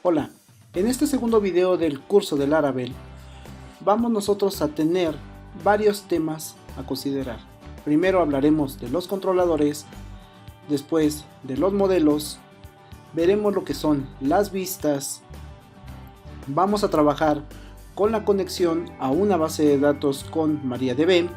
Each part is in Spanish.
Hola, en este segundo video del curso de Laravel vamos nosotros a tener varios temas a considerar. Primero hablaremos de los controladores, después de los modelos, veremos lo que son las vistas, vamos a trabajar con la conexión a una base de datos con MariaDB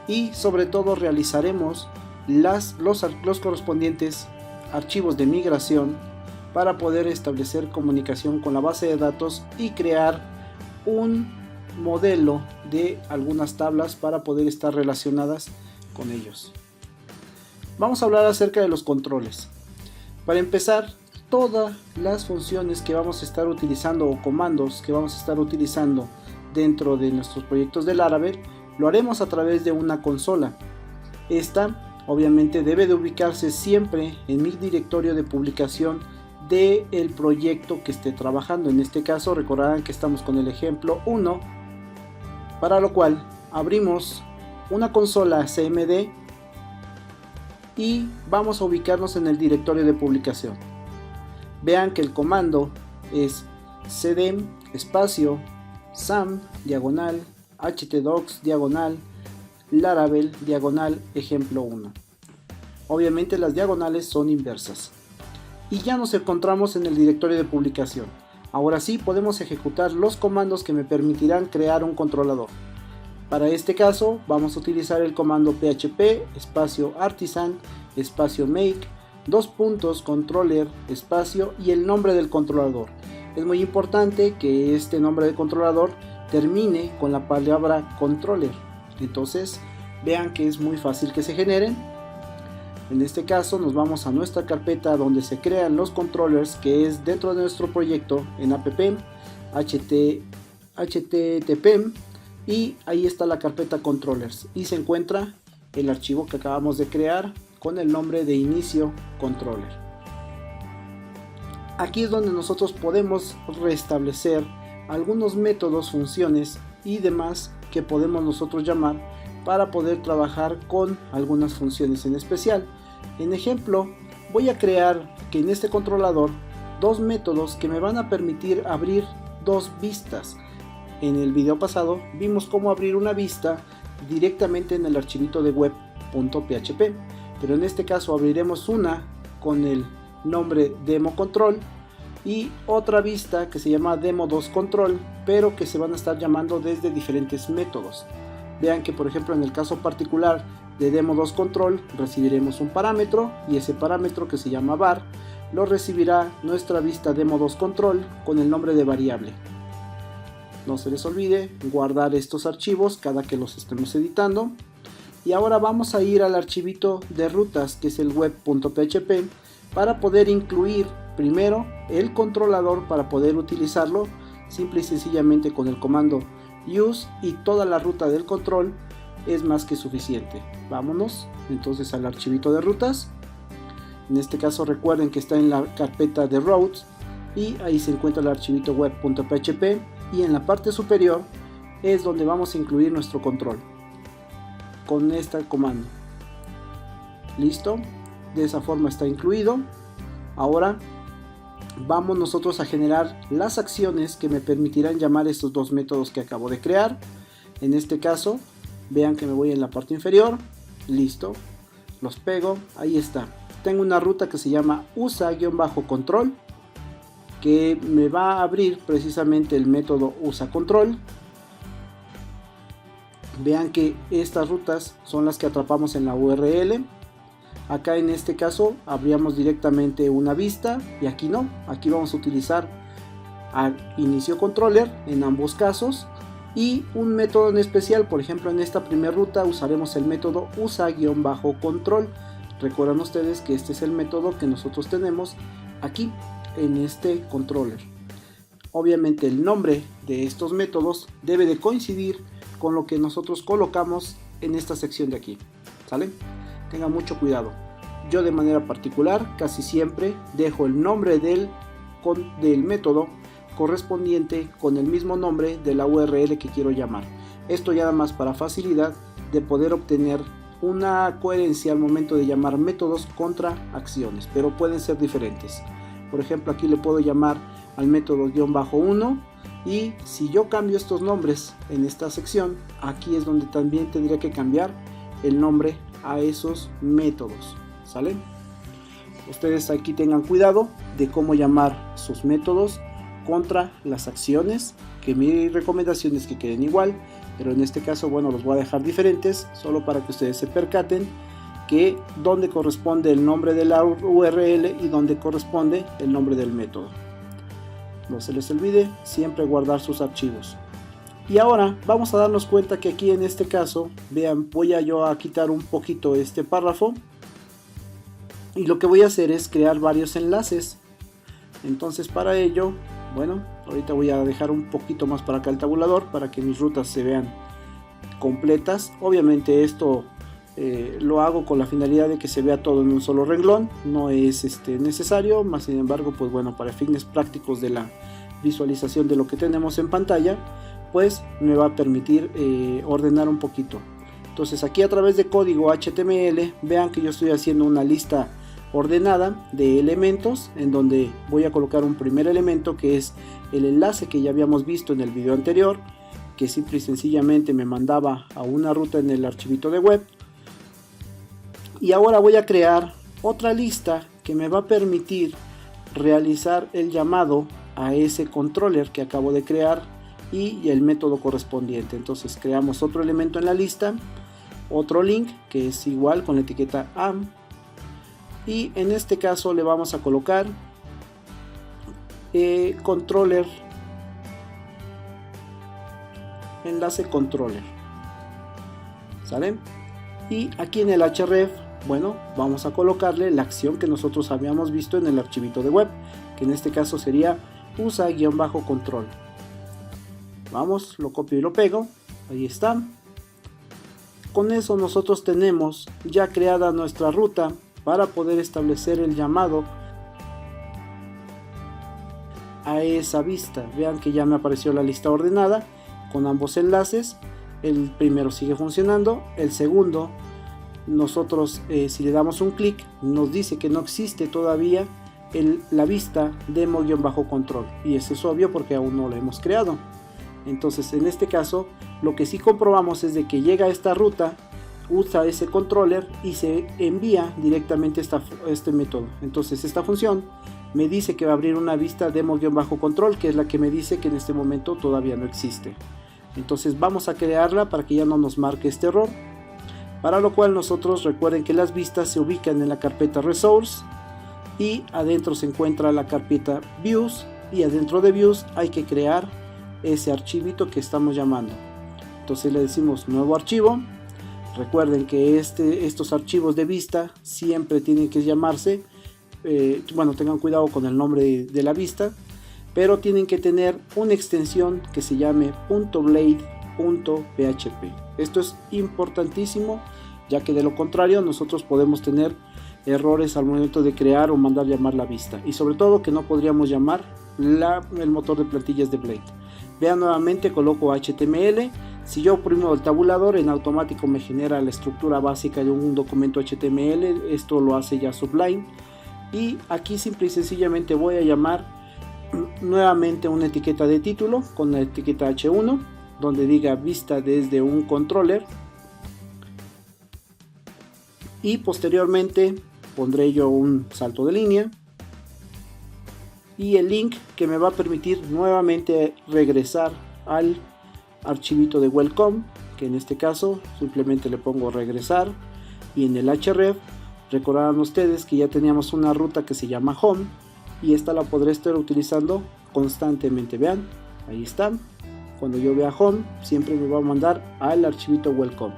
y sobre todo realizaremos los correspondientes archivos de migración para poder establecer comunicación con la base de datos y crear un modelo de algunas tablas para poder estar relacionadas con ellos. Vamos a hablar acerca de los controles. Para empezar, todas las funciones que vamos a estar utilizando o comandos que vamos a estar utilizando dentro de nuestros proyectos de Laravel lo haremos a través de una consola. Esta obviamente debe de ubicarse siempre en mi directorio de publicación del proyecto que esté trabajando. En este caso recordarán que estamos con el ejemplo 1, para lo cual abrimos una consola CMD y vamos a ubicarnos en el directorio de publicación. Vean que el comando es cd espacio sam diagonal htdocs diagonal laravel diagonal ejemplo 1. Obviamente las diagonales son inversas. Y ya nos encontramos en el directorio de publicación. Ahora sí podemos ejecutar los comandos que me permitirán crear un controlador. Para este caso vamos a utilizar el comando php espacio artisan espacio make controller espacio y el nombre del controlador. Es muy importante que este nombre de controlador termine con la palabra controller. Entonces vean que es muy fácil que se generen. En este caso nos vamos a nuestra carpeta donde se crean los controllers, que es dentro de nuestro proyecto en app http, y ahí está la carpeta controllers y se encuentra el archivo que acabamos de crear con el nombre de inicio controller. Aquí es donde nosotros podemos restablecer algunos métodos, funciones y demás que podemos nosotros llamar para poder trabajar con algunas funciones en especial. En ejemplo, voy a crear que en este controlador dos métodos que me van a permitir abrir dos vistas. En el video pasado vimos cómo abrir una vista directamente en el archivito de web.php, pero en este caso abriremos una con el nombre demo control y otra vista que se llama demo2 control, pero que se van a estar llamando desde diferentes métodos. Vean que por ejemplo en el caso particular de demo2 control recibiremos un parámetro y ese parámetro, que se llama var, lo recibirá nuestra vista demo2 control con el nombre de variable. No se les olvide guardar estos archivos cada que los estemos editando. Y ahora vamos a ir al archivito de rutas, que es el web.php, para poder incluir primero el controlador para poder utilizarlo simple y sencillamente con el comando use, y toda la ruta del control es más que suficiente. Vámonos entonces al archivito de rutas. En este caso recuerden que está en la carpeta de routes y ahí se encuentra el archivito web.php, y en la parte superior es donde vamos a incluir nuestro control con este comando. Listo, de esa forma está incluido. Ahora vamos nosotros a generar las acciones que me permitirán llamar estos dos métodos que acabo de crear. En este caso vean que me voy en la parte inferior. Listo, los pego, ahí está. Tengo una ruta que se llama usa-control, que me va a abrir precisamente el método usa-control. Vean que estas rutas son las que atrapamos en la URL. Acá en este caso abríamos directamente una vista y aquí no, aquí vamos a utilizar al inicio controller en ambos casos y un método en especial. Por ejemplo, en esta primera ruta usaremos el método usa-control. Recuerdan ustedes que este es el método que nosotros tenemos aquí en este controller. Obviamente el nombre de estos métodos debe de coincidir con lo que nosotros colocamos en esta sección de aquí, ¿sale? Tengan mucho cuidado. Yo de manera particular casi siempre dejo el nombre del método correspondiente con el mismo nombre de la URL que quiero llamar. Esto ya da más para facilidad de poder obtener una coherencia al momento de llamar métodos contra acciones, pero pueden ser diferentes. Por ejemplo, aquí le puedo llamar al método -1, y si yo cambio estos nombres en esta sección, aquí es donde también tendría que cambiar el nombre a esos métodos, ¿sale? Ustedes aquí tengan cuidado de cómo llamar sus métodos contra las acciones, que mi recomendación es que queden igual, pero en este caso, bueno, los voy a dejar diferentes, solo para que ustedes se percaten que donde corresponde el nombre de la URL y donde corresponde el nombre del método. No se les olvide siempre guardar sus archivos. Y ahora vamos a darnos cuenta que aquí en este caso, vean, voy a quitar un poquito este párrafo, y lo que voy a hacer es crear varios enlaces. Entonces para ello, bueno, ahorita voy a dejar un poquito más para acá el tabulador para que mis rutas se vean completas. Obviamente esto lo hago con la finalidad de que se vea todo en un solo renglón, no es necesario, más sin embargo, pues bueno, para fines prácticos de la visualización de lo que tenemos en pantalla, pues me va a permitir ordenar un poquito. Entonces aquí a través de código HTML, vean que yo estoy haciendo una lista ordenada de elementos, en donde voy a colocar un primer elemento que es el enlace que ya habíamos visto en el video anterior, que simple y sencillamente me mandaba a una ruta en el archivito de web. Y ahora voy a crear otra lista que me va a permitir realizar el llamado a ese controller que acabo de crear y el método correspondiente. Entonces creamos otro elemento en la lista, otro link que es igual con la etiqueta am, y en este caso le vamos a colocar controller, enlace controller, ¿sale? Y aquí en el href, bueno, vamos a colocarle la acción que nosotros habíamos visto en el archivito de web, que en este caso sería usa-control. Vamos, lo copio y lo pego, ahí está. Con eso nosotros tenemos ya creada nuestra ruta para poder establecer el llamado a esa vista. Vean que ya me apareció la lista ordenada con ambos enlaces. El primero sigue funcionando, el segundo nosotros si le damos un clic nos dice que no existe todavía la vista demo-control, y eso es obvio porque aún no lo hemos creado. Entonces en este caso lo que sí comprobamos es de que llega a esta ruta, usa ese controller y se envía directamente este método. Entonces esta función me dice que va a abrir una vista demo-control, que es la que me dice que en este momento todavía no existe. Entonces vamos a crearla para que ya no nos marque este error, para lo cual nosotros recuerden que las vistas se ubican en la carpeta resource y adentro se encuentra la carpeta views, y adentro de views hay que crear ese archivito que estamos llamando. Entonces le decimos nuevo archivo. Recuerden que estos archivos de vista siempre tienen que llamarse, bueno, tengan cuidado con el nombre de la vista, pero tienen que tener una extensión que se llame .blade.php. Esto es importantísimo, ya que de lo contrario nosotros podemos tener errores al momento de crear o mandar llamar la vista, y sobre todo que no podríamos llamar el motor de plantillas de Blade. Vean, nuevamente coloco HTML. Si yo oprimo el tabulador, en automático me genera la estructura básica de un documento HTML. Esto lo hace ya Sublime, y aquí simple y sencillamente voy a llamar nuevamente una etiqueta de título con la etiqueta H1, donde diga vista desde un controller, y posteriormente pondré yo un salto de línea y el link que me va a permitir nuevamente regresar al archivito de welcome, que en este caso simplemente le pongo regresar, y en el href recordarán ustedes que ya teníamos una ruta que se llama home, y esta la podré estar utilizando constantemente. Vean, ahí está. Cuando yo vea home siempre me va a mandar al archivito welcome.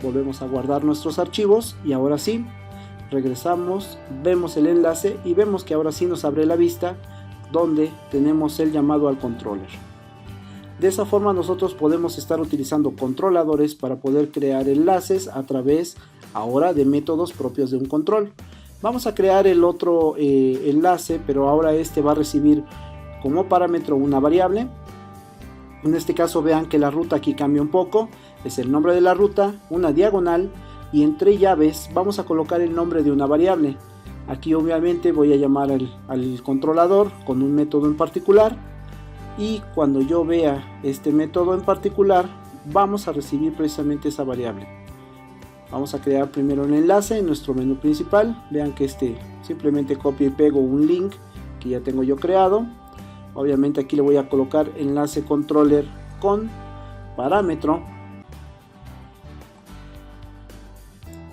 Volvemos a guardar nuestros archivos y ahora sí regresamos, vemos el enlace y vemos que ahora sí nos abre la vista donde tenemos el llamado al controller. De esa forma nosotros podemos estar utilizando controladores para poder crear enlaces a través ahora de métodos propios de un control. Vamos a crear el otro enlace, pero ahora este va a recibir como parámetro una variable. En este caso vean que la ruta aquí cambia un poco, es el nombre de la ruta, una diagonal, y entre llaves vamos a colocar el nombre de una variable. Aquí obviamente voy a llamar al controlador con un método en particular, y cuando yo vea este método en particular vamos a recibir precisamente esa variable. Vamos a crear primero el enlace en nuestro menú principal. Vean que simplemente copio y pego un link que ya tengo yo creado. Obviamente aquí le voy a colocar enlace controller con parámetro,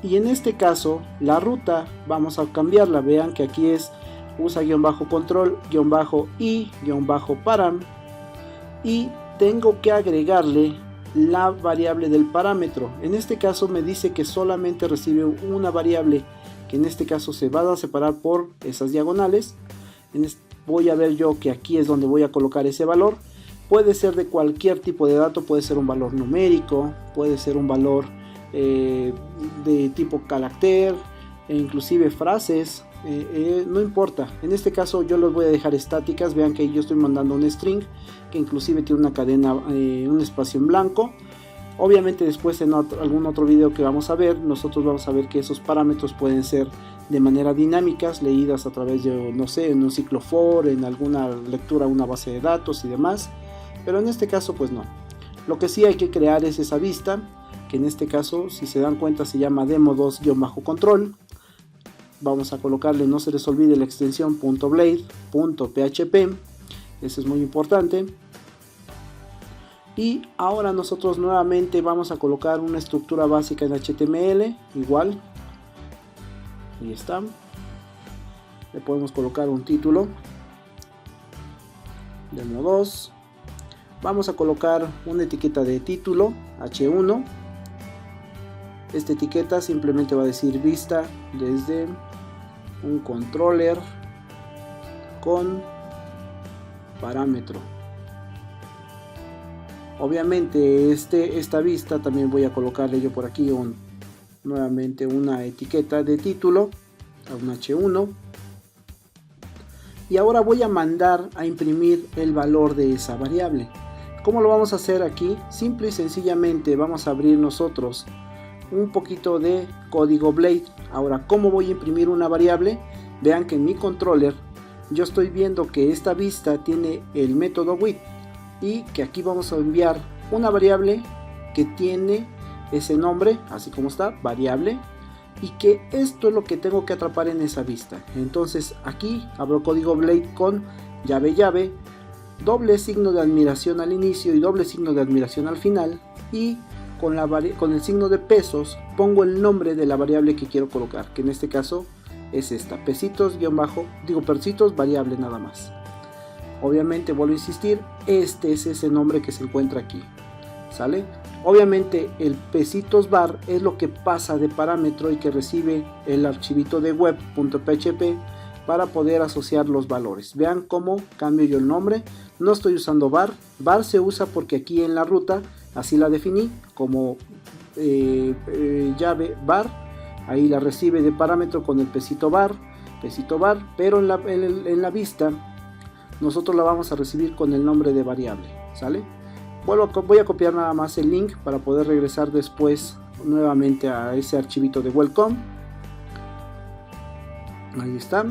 y en este caso la ruta vamos a cambiarla. Vean que aquí es usa-control-i-param, y tengo que agregarle la variable del parámetro. En este caso me dice que solamente recibe una variable, que en este caso se va a separar por esas diagonales. Voy a ver yo que aquí es donde voy a colocar ese valor. Puede ser de cualquier tipo de dato, puede ser un valor numérico, puede ser un valor de tipo carácter, e inclusive frases, no importa. En este caso yo los voy a dejar estáticas. Vean que yo estoy mandando un string que inclusive tiene una cadena, un espacio en blanco. Obviamente después en algún otro video que vamos a ver, nosotros vamos a ver que esos parámetros pueden ser de manera dinámicas, leídas a través de, no sé, en un ciclo for, en alguna lectura a una base de datos y demás, pero en este caso pues no. Lo que sí hay que crear es esa vista, que en este caso, si se dan cuenta, se llama demo2-control. Vamos a colocarle, no se les olvide, la extensión .blade.php, eso es muy importante. Y ahora nosotros nuevamente vamos a colocar una estructura básica en HTML, igual. Ahí está. Le podemos colocar un título. Demo 2. Vamos a colocar una etiqueta de título, H1. Esta etiqueta simplemente va a decir vista desde un controller con parámetro. Obviamente esta vista también voy a colocarle yo por aquí nuevamente una etiqueta de título, a un H1. Y ahora voy a mandar a imprimir el valor de esa variable. ¿Cómo lo vamos a hacer aquí? Simple y sencillamente vamos a abrir nosotros un poquito de código Blade. Ahora, ¿cómo voy a imprimir una variable? Vean que en mi controller yo estoy viendo que esta vista tiene el método with, y que aquí vamos a enviar una variable que tiene ese nombre, así como está, variable, y que esto es lo que tengo que atrapar en esa vista. Entonces aquí abro código Blade con llave, doble signo de admiración al inicio y doble signo de admiración al final, y con el signo de pesos pongo el nombre de la variable que quiero colocar, que en este caso es esta, pesitos variable nada más. Obviamente vuelvo a insistir, este es ese nombre que se encuentra aquí, ¿sale? Obviamente el pesitos bar es lo que pasa de parámetro y que recibe el archivito de web.php para poder asociar los valores. Vean cómo cambio yo el nombre. No estoy usando bar. Bar se usa porque aquí en la ruta así la definí como llave bar. Ahí la recibe de parámetro con el pesito bar, pero en la vista nosotros la vamos a recibir con el nombre de variable, ¿sale? Voy a copiar nada más el link para poder regresar después nuevamente a ese archivito de welcome. Ahí está.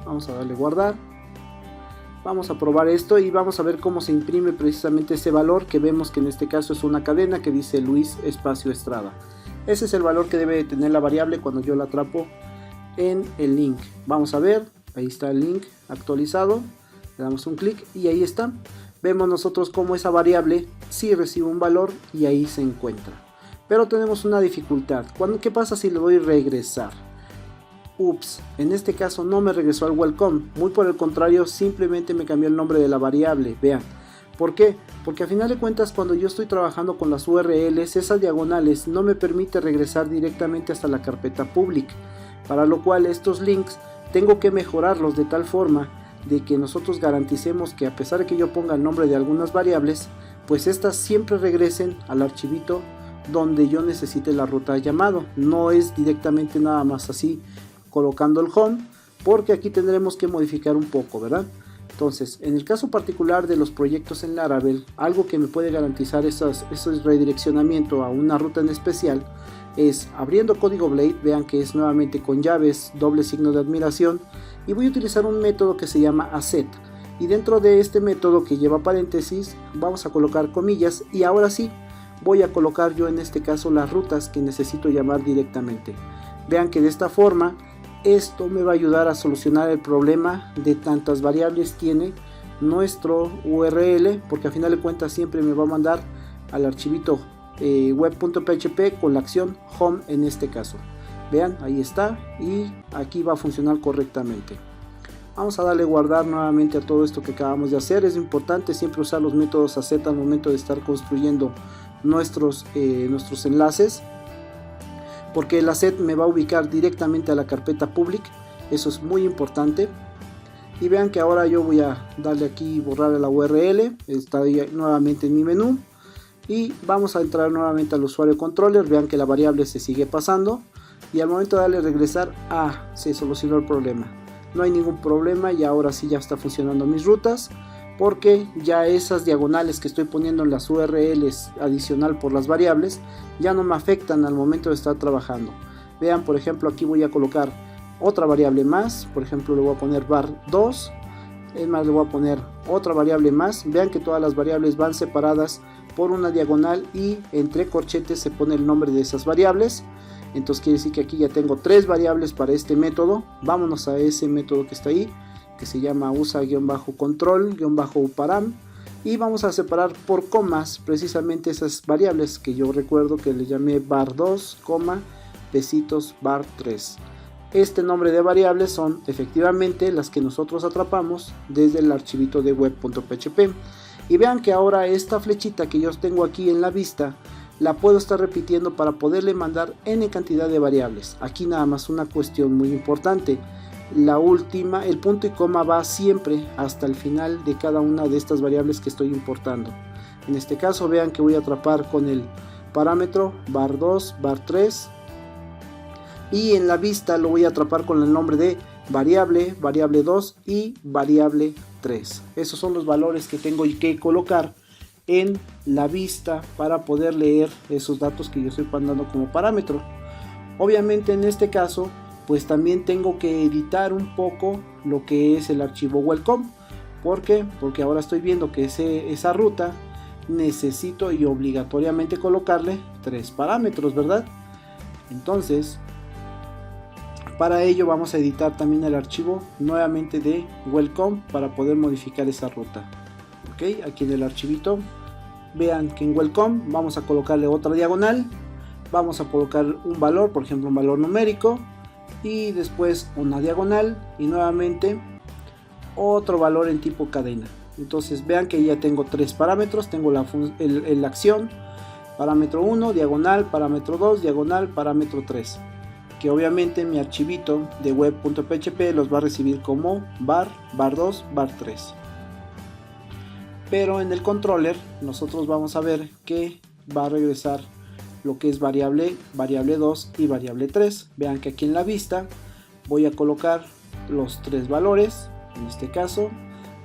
Vamos a darle guardar. Vamos a probar esto y vamos a ver cómo se imprime precisamente ese valor, que vemos que en este caso es una cadena que dice Luis Espacio Estrada. Ese es el valor que debe tener la variable cuando yo la atrapo en el link. Vamos a ver, ahí está el link actualizado. Le damos un clic y ahí está. Vemos nosotros cómo esa variable sí recibe un valor y ahí se encuentra. Pero tenemos una dificultad. ¿Qué pasa si le doy regresar? Ups, en este caso no me regresó al welcome. Muy por el contrario, simplemente me cambió el nombre de la variable. Vean. ¿Por qué? Porque a final de cuentas, cuando yo estoy trabajando con las URLs, esas diagonales no me permite regresar directamente hasta la carpeta public. Para lo cual estos links tengo que mejorarlos de tal forma de que nosotros garanticemos que, a pesar de que yo ponga el nombre de algunas variables, pues estas siempre regresen al archivito donde yo necesite la ruta de llamado. No es directamente nada más así colocando el home, porque aquí tendremos que modificar un poco, ¿verdad? Entonces, en el caso particular de los proyectos en Laravel, algo que me puede garantizar ese redireccionamiento a una ruta en especial es abriendo código Blade. Vean que es nuevamente con llaves, doble signo de admiración, y voy a utilizar un método que se llama asset, y dentro de este método que lleva paréntesis vamos a colocar comillas, y ahora sí voy a colocar yo en este caso las rutas que necesito llamar directamente. Vean que de esta forma esto me va a ayudar a solucionar el problema de tantas variables tiene nuestro URL, porque a final de cuentas siempre me va a mandar al archivito web.php con la acción home en este caso. Vean, ahí está, y aquí va a funcionar correctamente. Vamos a darle guardar nuevamente a todo esto que acabamos de hacer. Es importante siempre usar los métodos asset al momento de estar construyendo nuestros enlaces, porque el asset me va a ubicar directamente a la carpeta public. Eso es muy importante. Y vean que ahora yo voy a darle aquí borrar la URL, está ahí nuevamente en mi menú, y vamos a entrar nuevamente al usuario controller. Vean que la variable se sigue pasando, y al momento de darle regresar, se solucionó el problema. No hay ningún problema, y ahora sí ya está funcionando mis rutas, porque ya esas diagonales que estoy poniendo en las URLs adicional por las variables ya no me afectan al momento de estar trabajando. Vean, por ejemplo, aquí voy a colocar otra variable más, por ejemplo le voy a poner var2, es más, le voy a poner otra variable más. Vean que todas las variables van separadas por una diagonal y entre corchetes se pone el nombre de esas variables. Entonces quiere decir que aquí ya tengo 3 variables para este método. Vámonos a ese método que está ahí, que se llama usa-control-uparam, y vamos a separar por comas precisamente esas variables que yo recuerdo que le llamé var2, pesitos var3. Este nombre de variables son efectivamente las que nosotros atrapamos desde el archivito de web.php. Y vean que ahora esta flechita que yo tengo aquí en la vista la puedo estar repitiendo para poderle mandar n cantidad de variables. Aquí nada más una cuestión muy importante: la última, el punto y coma va siempre hasta el final de cada una de estas variables que estoy importando. En este caso vean que voy a atrapar con el parámetro var2, var3, y en la vista lo voy a atrapar con el nombre de variable, variable 2 y variable 3. Esos son los valores que tengo que colocar en la vista para poder leer esos datos que yo estoy mandando como parámetro. Obviamente en este caso pues también tengo que editar un poco lo que es el archivo welcome. ¿Por qué? Porque ahora estoy viendo que esa ruta necesito y obligatoriamente colocarle 3 parámetros, ¿verdad? Entonces para ello vamos a editar también el archivo nuevamente de welcome para poder modificar esa ruta. Ok, aquí en el archivito vean que en welcome vamos a colocarle otra diagonal, vamos a colocar un valor, por ejemplo un valor numérico, y después una diagonal y nuevamente otro valor en tipo cadena. Entonces vean que ya tengo 3 parámetros. Tengo la acción, parámetro 1, diagonal, parámetro 2, diagonal, parámetro 3, que obviamente mi archivito de web.php los va a recibir como var, var2, var3. Pero en el controller nosotros vamos a ver que va a regresar lo que es variable, variable 2 y variable 3. Vean que aquí en la vista voy a colocar los 3 valores, en este caso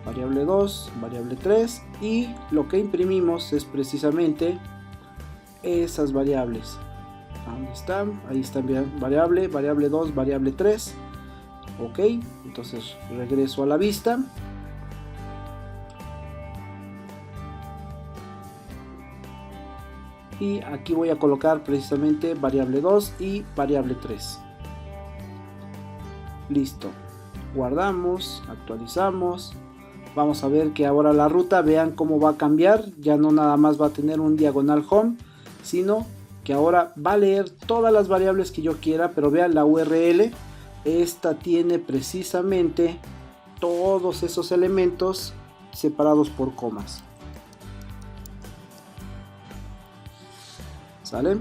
variable 2, variable 3, y lo que imprimimos es precisamente esas variables. ¿Dónde están? Ahí están, variable, variable 2, variable 3. Ok, entonces regreso a la vista. Y aquí voy a colocar precisamente variable 2 y variable 3. Listo. Guardamos, actualizamos. Vamos a ver que ahora la ruta, vean cómo va a cambiar. Ya no nada más va a tener un diagonal home, sino que ahora va a leer todas las variables que yo quiera. Pero vean la URL, esta tiene precisamente todos esos elementos separados por comas. ¿Sale?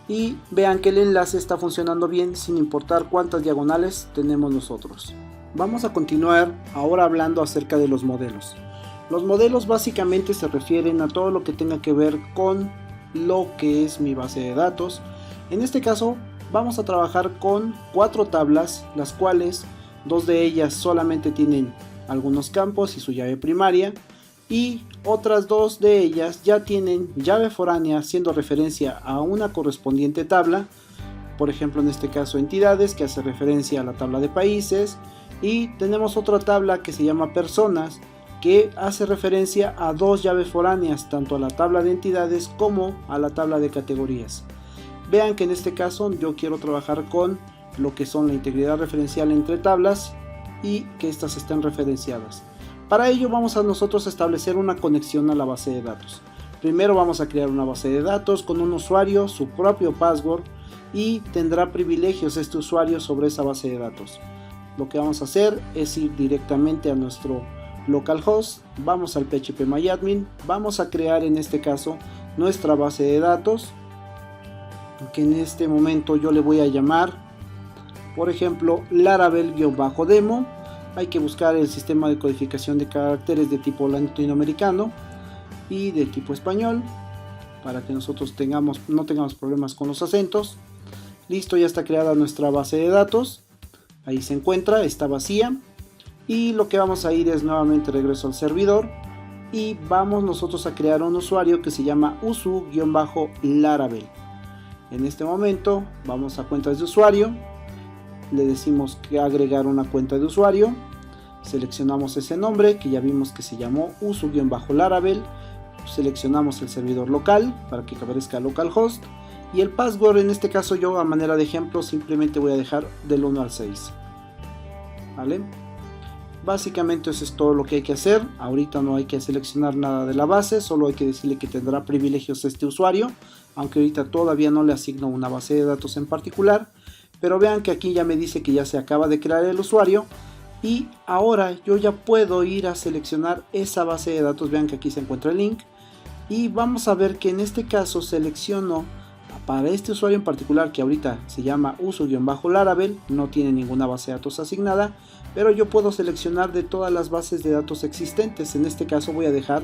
Y vean que el enlace está funcionando bien sin importar cuántas diagonales tenemos nosotros. Vamos a continuar ahora hablando acerca de los modelos. Los modelos básicamente se refieren a todo lo que tenga que ver con lo que es mi base de datos. En este caso vamos a trabajar con 4 tablas, las cuales 2 de ellas solamente tienen algunos campos y su llave primaria, y Otras dos de ellas ya tienen llave foránea haciendo referencia a una correspondiente tabla, por ejemplo en este caso entidades, que hace referencia a la tabla de países, y tenemos otra tabla que se llama personas, que hace referencia a dos llaves foráneas, tanto a la tabla de entidades como a la tabla de categorías. Vean que en este caso yo quiero trabajar con lo que son la integridad referencial entre tablas y que estas estén referenciadas. Para ello vamos a nosotros establecer una conexión a la base de datos. Primero vamos a crear una base de datos con un usuario, su propio password, y tendrá privilegios este usuario sobre esa base de datos. Lo que vamos a hacer es ir directamente a nuestro localhost, vamos al phpMyAdmin, vamos a crear en este caso nuestra base de datos, que en este momento yo le voy a llamar, por ejemplo, Laravel-demo. Hay que buscar el sistema de codificación de caracteres de tipo latinoamericano y de tipo español, para que nosotros no tengamos problemas con los acentos. Listo, ya está creada nuestra base de datos. Ahí se encuentra, está vacía. Y lo que vamos a ir es nuevamente regreso al servidor y vamos nosotros a crear un usuario que se llama usu-laravel. En este momento vamos a cuentas de usuario, le decimos que agregar una cuenta de usuario, seleccionamos ese nombre que ya vimos que se llamó usu-laravel, seleccionamos el servidor local para que aparezca localhost y el password, en este caso yo a manera de ejemplo simplemente voy a dejar del 1 al 6. ¿Vale? Básicamente eso es todo lo que hay que hacer. Ahorita no hay que seleccionar nada de la base, solo hay que decirle que tendrá privilegios este usuario, aunque ahorita todavía no le asigno una base de datos en particular. Pero vean que aquí ya me dice que ya se acaba de crear el usuario y ahora yo ya puedo ir a seleccionar esa base de datos. Vean que aquí se encuentra el link y vamos a ver que en este caso selecciono para este usuario en particular, que ahorita se llama usu-laravel, no tiene ninguna base de datos asignada, pero yo puedo seleccionar de todas las bases de datos existentes. En este caso voy a dejar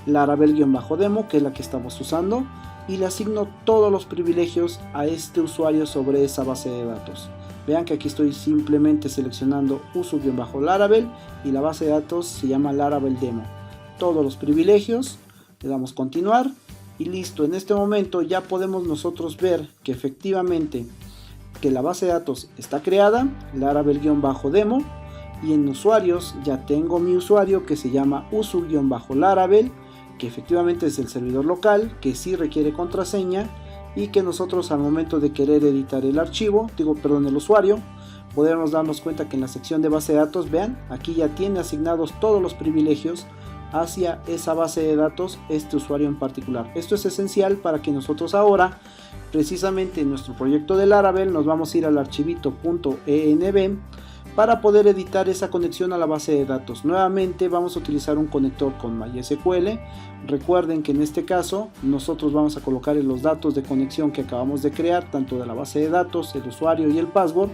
Laravel-demo, que es la que estamos usando, y le asigno todos los privilegios a este usuario sobre esa base de datos. Vean que aquí estoy simplemente seleccionando usu-laravel y la base de datos se llama Laravel-demo. Todos los privilegios, le damos continuar y listo. En este momento ya podemos nosotros ver que efectivamente que la base de datos está creada, Laravel-demo, y en usuarios ya tengo mi usuario que se llama usu-laravel, que efectivamente es el servidor local, que sí requiere contraseña y que nosotros al momento de querer editar el archivo, el usuario, podemos darnos cuenta que en la sección de base de datos, vean, aquí ya tiene asignados todos los privilegios hacia esa base de datos este usuario en particular. Esto es esencial para que nosotros ahora, precisamente en nuestro proyecto de Laravel, nos vamos a ir al archivito .env para poder editar esa conexión a la base de datos. Nuevamente vamos a utilizar un conector con MySQL. Recuerden que en este caso nosotros vamos a colocar los datos de conexión que acabamos de crear, tanto de la base de datos, el usuario y el password.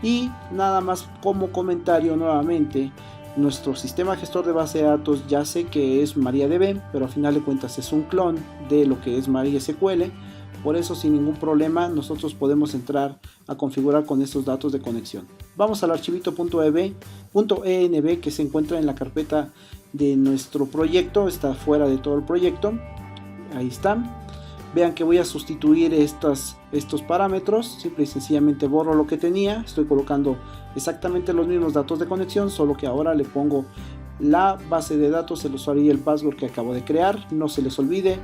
Y nada más como comentario nuevamente, nuestro sistema gestor de base de datos ya sé que es MariaDB, pero al final de cuentas es un clon de lo que es MySQL. Por eso sin ningún problema nosotros podemos entrar a configurar con estos datos de conexión. Vamos al archivito .env que se encuentra en la carpeta de nuestro proyecto, está fuera de todo el proyecto. Ahí está. Vean que voy a sustituir estos parámetros, simple y sencillamente borro lo que tenía, estoy colocando exactamente los mismos datos de conexión, solo que ahora le pongo la base de datos, el usuario y el password que acabo de crear. No se les olvide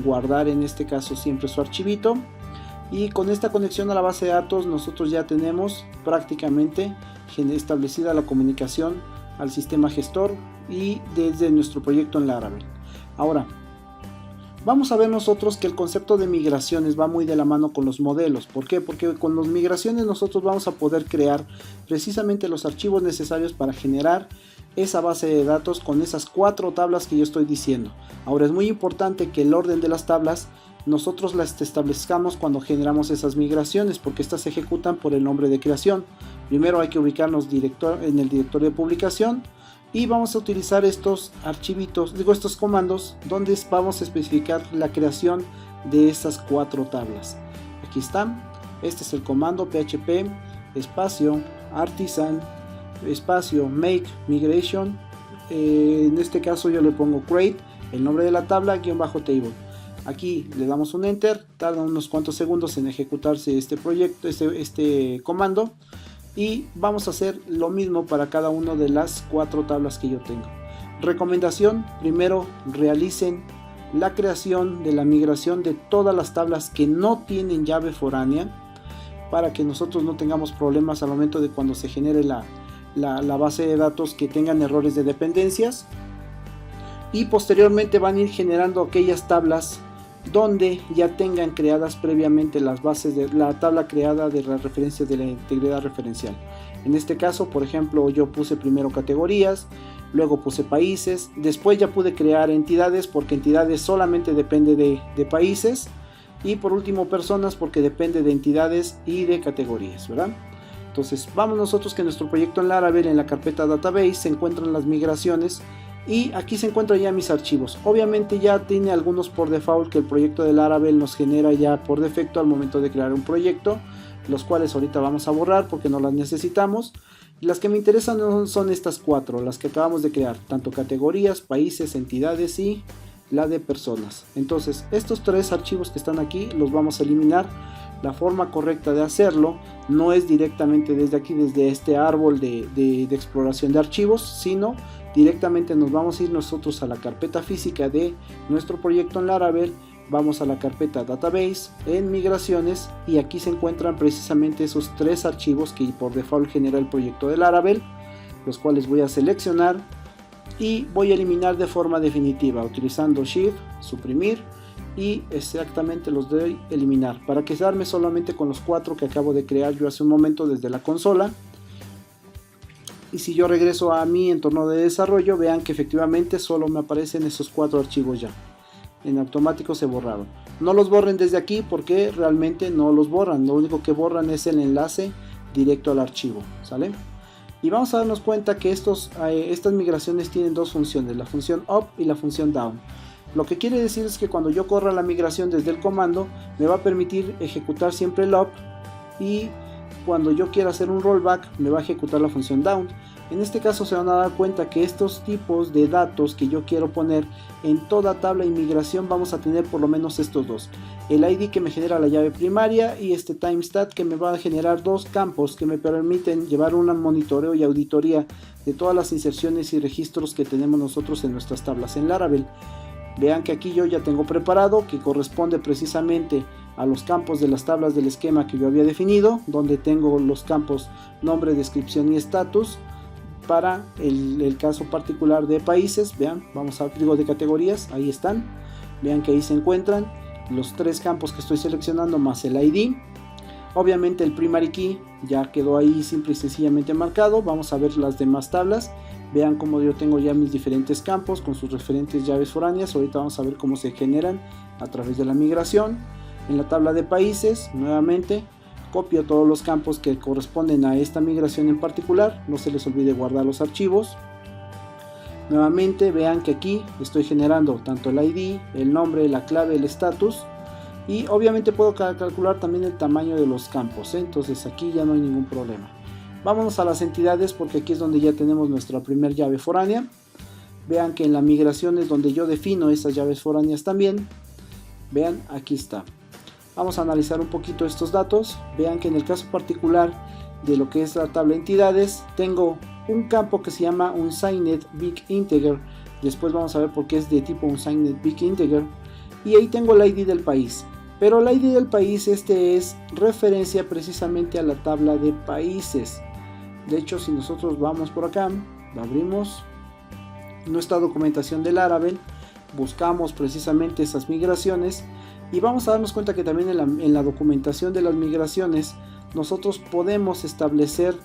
guardar en este caso siempre su archivito, y con esta conexión a la base de datos nosotros ya tenemos prácticamente establecida la comunicación al sistema gestor y desde nuestro proyecto en Laravel. Ahora vamos a ver nosotros que el concepto de migraciones va muy de la mano con los modelos. ¿Por qué? Porque con las migraciones nosotros vamos a poder crear precisamente los archivos necesarios para generar esa base de datos con esas 4 tablas que yo estoy diciendo. Ahora es muy importante que el orden de las tablas nosotros las establezcamos cuando generamos esas migraciones, porque estas se ejecutan por el nombre de creación. Primero hay que ubicarnos en el directorio de publicación y vamos a utilizar estos archivitos, estos comandos donde vamos a especificar la creación de esas 4 tablas. Aquí están. Este es el comando php espacio artisan espacio make migration. En este caso yo le pongo create el nombre de la tabla -table. Aquí le damos un enter, tarda unos cuantos segundos en ejecutarse este proyecto, este comando, y vamos a hacer lo mismo para cada una de las 4 tablas que yo tengo. Recomendación: primero realicen la creación de la migración de todas las tablas que no tienen llave foránea, para que nosotros no tengamos problemas al momento de cuando se genere la base de datos, que tengan errores de dependencias. Y posteriormente van a ir generando aquellas tablas donde ya tengan creadas previamente las bases de la tabla creada de las referencias de la integridad referencial. En este caso, por ejemplo, yo puse primero categorías, luego puse países, después ya pude crear entidades, porque entidades solamente depende de países, y por último personas, porque depende de entidades y de categorías, ¿verdad? Entonces vamos nosotros que en nuestro proyecto en Laravel, en la carpeta database, se encuentran las migraciones. Y aquí se encuentran ya mis archivos. Obviamente ya tiene algunos por default que el proyecto de Laravel nos genera ya por defecto al momento de crear un proyecto, los cuales ahorita vamos a borrar porque no las necesitamos. Y las que me interesan son estas 4, las que acabamos de crear, tanto categorías, países, entidades y la de personas. Entonces estos 3 archivos que están aquí los vamos a eliminar. La forma correcta de hacerlo no es directamente desde aquí, desde este árbol de exploración de archivos, sino directamente nos vamos a ir nosotros a la carpeta física de nuestro proyecto en Laravel. Vamos a la carpeta database, en migraciones, y aquí se encuentran precisamente esos 3 archivos que por default genera el proyecto de Laravel, los cuales voy a seleccionar y voy a eliminar de forma definitiva utilizando Shift, suprimir, y exactamente los doy eliminar para quedarme solamente con los 4 que acabo de crear yo hace un momento desde la consola. Y si yo regreso a mi entorno de desarrollo, vean que efectivamente solo me aparecen esos 4 archivos ya. En automático se borraron. No los borren desde aquí porque realmente no los borran. Lo único que borran es el enlace directo al archivo, ¿sale? Y vamos a darnos cuenta que estas migraciones tienen 2 funciones, la función up y la función down. Lo que quiere decir es que cuando yo corra la migración desde el comando, me va a permitir ejecutar siempre el up, y cuando yo quiera hacer un rollback me va a ejecutar la función down. En este caso se van a dar cuenta que estos tipos de datos que yo quiero poner en toda tabla de migración, vamos a tener por lo menos estos 2. El ID que me genera la llave primaria y este timestat que me va a generar 2 campos que me permiten llevar un monitoreo y auditoría de todas las inserciones y registros que tenemos nosotros en nuestras tablas en Laravel. Vean que aquí yo ya tengo preparado, que corresponde precisamente a los campos de las tablas del esquema que yo había definido, donde tengo los campos nombre, descripción y estatus. Para el caso particular de países, vean, vamos a de categorías, ahí están. Vean que ahí se encuentran los 3 campos que estoy seleccionando más el ID. Obviamente el primary key ya quedó ahí simple y sencillamente marcado. Vamos a ver las demás tablas. Vean cómo yo tengo ya mis diferentes campos con sus referentes llaves foráneas. Ahorita vamos a ver cómo se generan a través de la migración. En la tabla de países, nuevamente copio todos los campos que corresponden a esta migración en particular. No se les olvide guardar los archivos. Nuevamente vean que aquí estoy generando tanto el ID, el nombre, la clave, el estatus. Y obviamente puedo calcular también el tamaño de los campos, ¿eh? Entonces aquí ya no hay ningún problema. Vámonos a las entidades, porque aquí es donde ya tenemos nuestra primer llave foránea. Vean que en la migración es donde yo defino esas llaves foráneas también. Vean, aquí está. Vamos a analizar un poquito estos datos. Vean que en el caso particular de lo que es la tabla de entidades, tengo un campo que se llama unsigned big integer. Después vamos a ver por qué es de tipo unsigned big integer. Y ahí tengo el ID del país. Pero el ID del país es referencia precisamente a la tabla de países. De hecho, si nosotros vamos por acá, abrimos nuestra documentación de Laravel, buscamos precisamente esas migraciones, y vamos a darnos cuenta que también en la documentación de las migraciones nosotros podemos establecer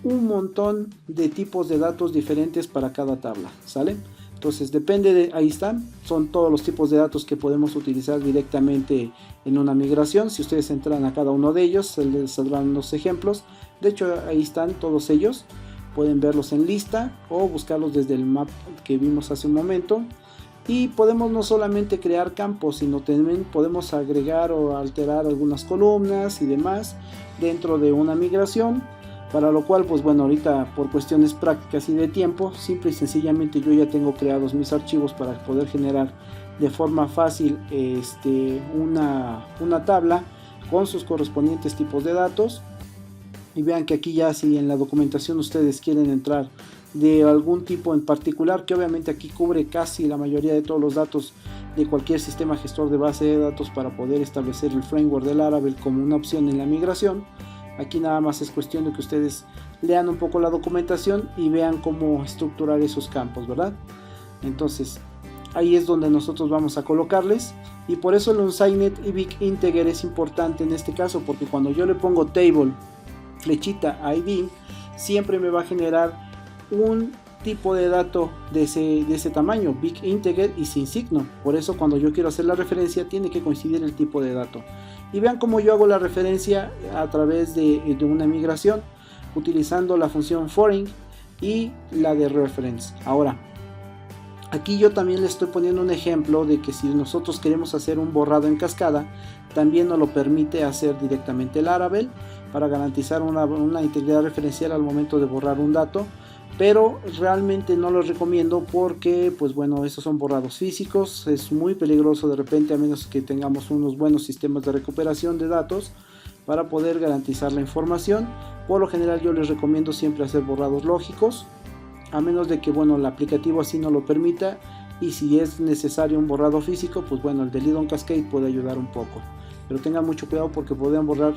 un montón de tipos de datos diferentes para cada tabla, ¿sale? Entonces depende de, ahí están, son todos los tipos de datos que podemos utilizar directamente en una migración. Si ustedes entran a cada uno de ellos, se les saldrán los ejemplos. De hecho ahí están todos ellos, pueden verlos en lista o buscarlos desde el map que vimos hace un momento. Y podemos no solamente crear campos, sino también podemos agregar o alterar algunas columnas y demás dentro de una migración. para lo cual pues bueno, ahorita por cuestiones prácticas y de tiempo, simple y sencillamente yo ya tengo creados mis archivos para poder generar de forma fácil una tabla con sus correspondientes tipos de datos. Y vean que aquí ya, si en la documentación ustedes quieren entrar de algún tipo en particular, que obviamente aquí cubre casi la mayoría de todos los datos de cualquier sistema gestor de base de datos para poder establecer el framework del Laravel como una opción en la migración. Aquí nada más es cuestión de que ustedes lean un poco la documentación y vean cómo estructurar esos campos, ¿verdad? Entonces ahí es donde nosotros vamos a colocarles, y por eso el unsigned y big integer es importante en este caso, porque cuando yo le pongo table flechita id, siempre me va a generar un tipo de dato de ese tamaño, big integer y sin signo. Por eso cuando yo quiero hacer la referencia tiene que coincidir el tipo de dato. Y vean cómo yo hago la referencia a través de una migración utilizando la función foreign y la de reference. Ahora aquí yo también le estoy poniendo un ejemplo de que si nosotros queremos hacer un borrado en cascada, también nos lo permite hacer directamente el Laravel para garantizar una integridad referencial al momento de borrar un dato. Pero realmente no lo recomiendo porque pues bueno, esos son borrados físicos, es muy peligroso de repente, a menos que tengamos unos buenos sistemas de recuperación de datos para poder garantizar la información. Por lo general yo les recomiendo siempre hacer borrados lógicos, a menos de que bueno, el aplicativo así no lo permita, y si es necesario un borrado físico, pues bueno, el de Lead on Cascade puede ayudar un poco, pero tengan mucho cuidado porque podrían borrar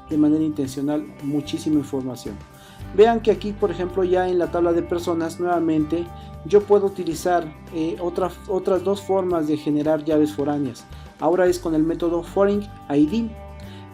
de manera intencional muchísima información. Vean que aquí por ejemplo ya en la tabla de personas nuevamente yo puedo utilizar otras dos formas de generar llaves foráneas. Ahora es con el método foreign id.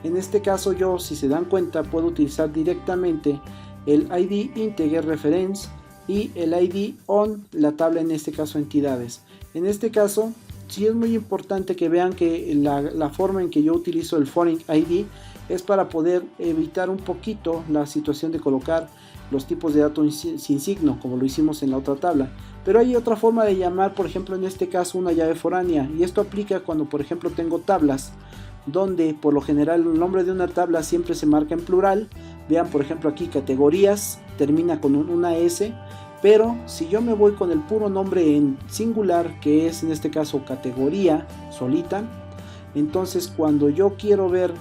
En este caso yo, si se dan cuenta, puedo utilizar directamente el id integer reference y el id on la tabla, en este caso entidades. En este caso sí es muy importante que vean que la forma en que yo utilizo el foreign id es para poder evitar un poquito la situación de colocar los tipos de datos sin signo, como lo hicimos en la otra tabla. Pero hay otra forma de llamar, por ejemplo en este caso, una llave foránea, y esto aplica cuando por ejemplo tengo tablas donde por lo general el nombre de una tabla siempre se marca en plural. Vean por ejemplo aquí categorías, termina con una S, pero si yo me voy con el puro nombre en singular, que es en este caso categoría solita, entonces cuando yo quiero ver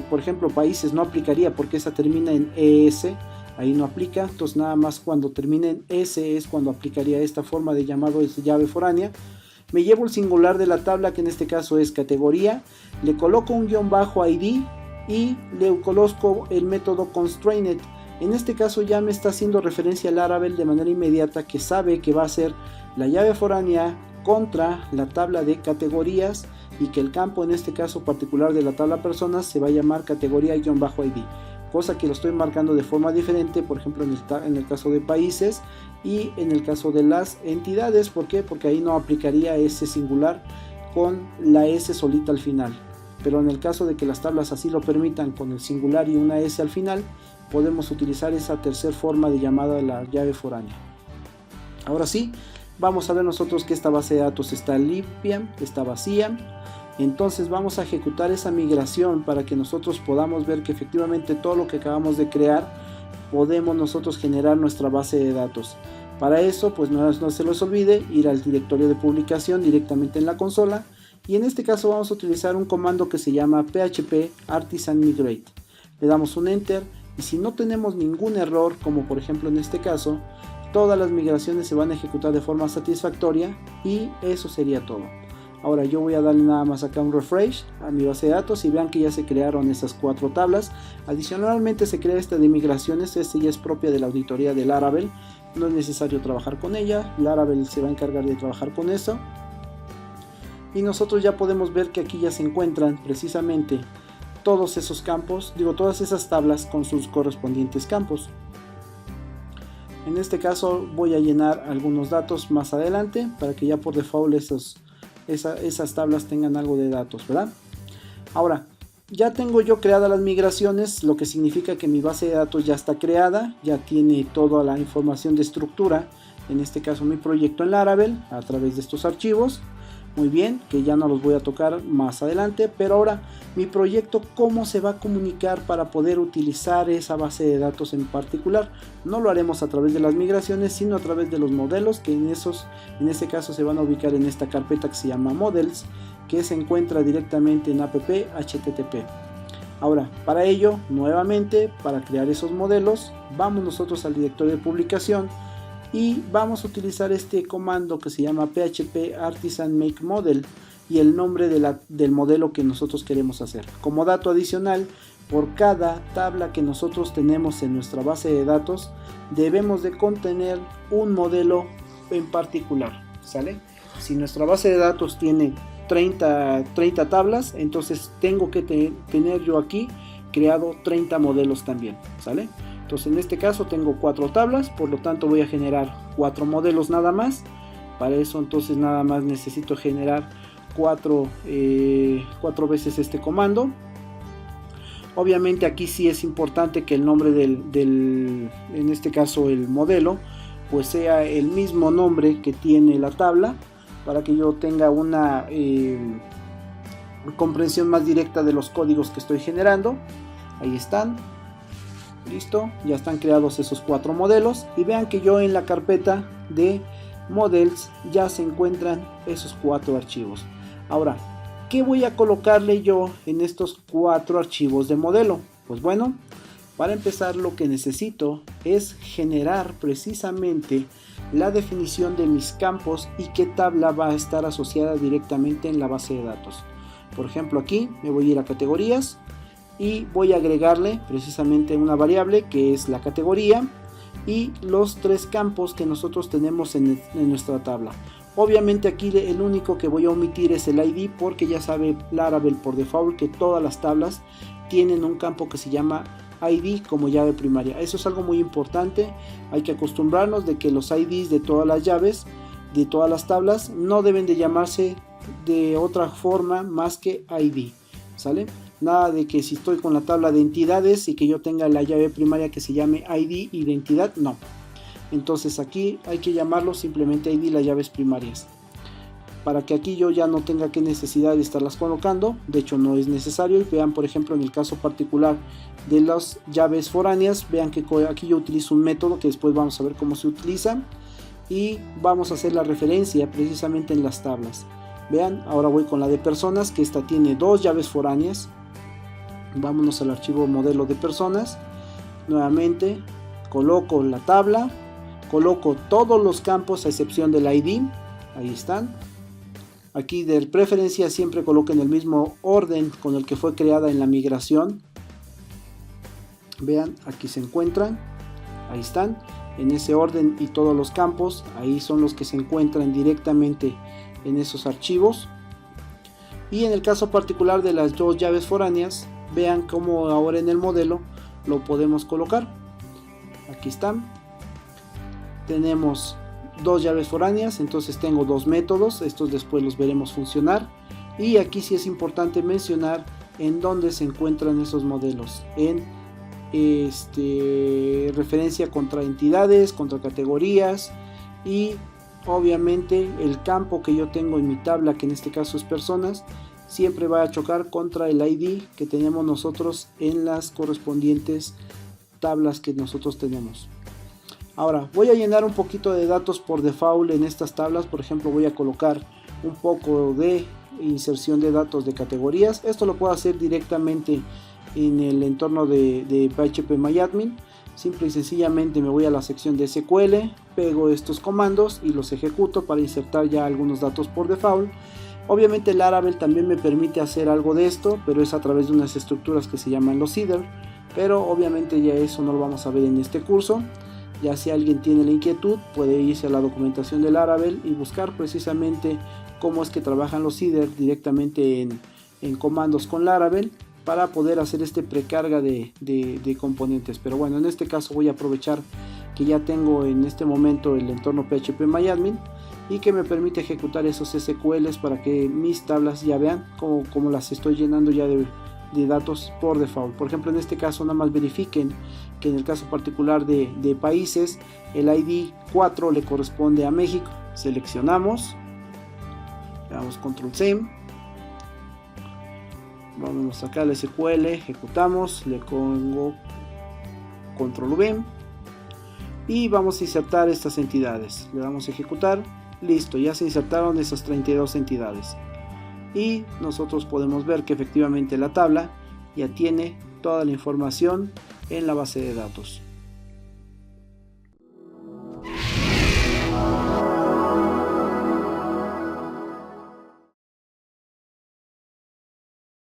por ejemplo países, no aplicaría porque esa termina en ES, ahí no aplica. Entonces nada más cuando termine en S es cuando aplicaría esta forma de llamado de llave foránea. Me llevo el singular de la tabla, que en este caso es categoría, le coloco un guión bajo id y le coloco el método constrained. En este caso ya me está haciendo referencia al Laravel de manera inmediata, que sabe que va a ser la llave foránea contra la tabla de categorías, y que el campo en este caso particular de la tabla personas se va a llamar categoría-id, cosa que lo estoy marcando de forma diferente, por ejemplo en el caso de países y en el caso de las entidades. ¿Por qué? Porque ahí no aplicaría ese singular con la S solita al final, pero en el caso de que las tablas así lo permitan, con el singular y una S al final, podemos utilizar esa tercera forma de llamada de la llave foránea. Ahora sí, vamos a ver nosotros que esta base de datos está limpia, está vacía. Entonces vamos a ejecutar esa migración para que nosotros podamos ver que efectivamente todo lo que acabamos de crear podemos nosotros generar nuestra base de datos. Para eso pues no se les olvide ir al directorio de publicación directamente en la consola, y en este caso vamos a utilizar un comando que se llama php artisan migrate. Le damos un enter, y si no tenemos ningún error, como por ejemplo en este caso, todas las migraciones se van a ejecutar de forma satisfactoria, y eso sería todo. Ahora yo voy a darle nada más acá un refresh a mi base de datos y vean que ya se crearon esas 4 tablas. Adicionalmente se crea esta de migraciones, esta ya es propia de la auditoría de Laravel, no es necesario trabajar con ella, Laravel se va a encargar de trabajar con eso. Y nosotros ya podemos ver que aquí ya se encuentran precisamente todos esos campos, todas esas tablas con sus correspondientes campos. En este caso voy a llenar algunos datos más adelante para que ya por default esas tablas tengan algo de datos, ¿verdad? Ahora ya tengo yo creadas las migraciones, lo que significa que mi base de datos ya está creada, ya tiene toda la información de estructura, en este caso mi proyecto en Laravel a través de estos archivos. muy bien, que ya no los voy a tocar más adelante. Pero ahora mi proyecto, cómo se va a comunicar para poder utilizar esa base de datos en particular. No lo haremos a través de las migraciones, sino a través de los modelos, que en este caso se van a ubicar en esta carpeta que se llama Models, que se encuentra directamente en app http. Ahora, para ello, nuevamente, para crear esos modelos, vamos nosotros al directorio de publicación y vamos a utilizar este comando que se llama php artisan make model y el nombre del modelo que nosotros queremos hacer. Como dato adicional, por cada tabla que nosotros tenemos en nuestra base de datos, debemos de contener un modelo en particular, ¿sale? Si nuestra base de datos tiene 30 tablas, entonces tengo que tener yo aquí creado 30 modelos también, ¿sale? Entonces en este caso tengo 4 tablas, por lo tanto voy a generar 4 modelos nada más. Para eso entonces nada más necesito generar 4 veces este comando. Obviamente aquí sí es importante que el nombre en este caso el modelo, pues sea el mismo nombre que tiene la tabla, para que yo tenga una comprensión más directa de los códigos que estoy generando. Ahí están, listo, ya están creados esos 4 modelos y vean que yo en la carpeta de models ya se encuentran esos 4 archivos. Ahora, ¿qué voy a colocarle yo en estos 4 archivos de modelo? Pues bueno, para empezar lo que necesito es generar precisamente la definición de mis campos y qué tabla va a estar asociada directamente en la base de datos. Por ejemplo, aquí me voy a ir a categorías y voy a agregarle precisamente una variable que es la categoría y los 3 campos que nosotros tenemos en nuestra tabla. Obviamente aquí el único que voy a omitir es el ID, porque ya sabe Laravel por default que todas las tablas tienen un campo que se llama ID como llave primaria. Eso es algo muy importante. Hay que acostumbrarnos de que los IDs de todas las llaves, de todas las tablas, no deben de llamarse de otra forma más que ID, ¿sale? Nada de que si estoy con la tabla de entidades y que yo tenga la llave primaria que se llame ID identidad, no. Entonces aquí hay que llamarlo simplemente ID las llaves primarias, para que aquí yo ya no tenga que necesidad de estarlas colocando. De hecho no es necesario. Y vean, por ejemplo, en el caso particular de las llaves foráneas, vean que aquí yo utilizo un método que después vamos a ver cómo se utiliza y vamos a hacer la referencia precisamente en las tablas. Vean, ahora voy con la de personas, que esta tiene 2 llaves foráneas. Vámonos al archivo modelo de personas. Nuevamente coloco la tabla, coloco todos los campos a excepción del ID. Ahí están. Aquí de preferencia siempre coloquen el mismo orden con el que fue creada en la migración. Vean, aquí se encuentran. Ahí están. En ese orden y todos los campos. Ahí son los que se encuentran directamente en esos archivos. Y en el caso particular de las 2 llaves foráneas, vean cómo ahora en el modelo lo podemos colocar. Aquí están. Tenemos 2 llaves foráneas, entonces tengo 2 métodos. Estos después los veremos funcionar. Y aquí sí es importante mencionar en dónde se encuentran esos modelos. En referencia contra entidades, contra categorías, y obviamente el campo que yo tengo en mi tabla, que en este caso es personas, siempre va a chocar contra el ID que tenemos nosotros en las correspondientes tablas que nosotros tenemos. Ahora voy a llenar un poquito de datos por default en estas tablas. Por ejemplo, voy a colocar un poco de inserción de datos de categorías. Esto lo puedo hacer directamente en el entorno de phpMyAdmin. Simple y sencillamente me voy a la sección de SQL, pego estos comandos y los ejecuto para insertar ya algunos datos por default. Obviamente Laravel también me permite hacer algo de esto, pero es a través de unas estructuras que se llaman los header. Pero obviamente ya eso no lo vamos a ver en este curso. Ya si alguien tiene la inquietud, puede irse a la documentación de Laravel y buscar precisamente cómo es que trabajan los header directamente en comandos con Laravel, para poder hacer precarga de componentes. Pero bueno, en este caso voy a aprovechar que ya tengo en este momento el entorno phpMyAdmin y que me permite ejecutar esos SQLs para que mis tablas ya vean cómo las estoy llenando ya de datos por default. Por ejemplo, en este caso nada más verifiquen que en el caso particular de países, el ID 4 le corresponde a México. Seleccionamos, Le damos control C, vamos acá al SQL, ejecutamos, le pongo control V y vamos a insertar estas entidades. Le damos a ejecutar, listo, ya se insertaron esas 32 entidades y nosotros podemos ver que efectivamente la tabla ya tiene toda la información en la base de datos.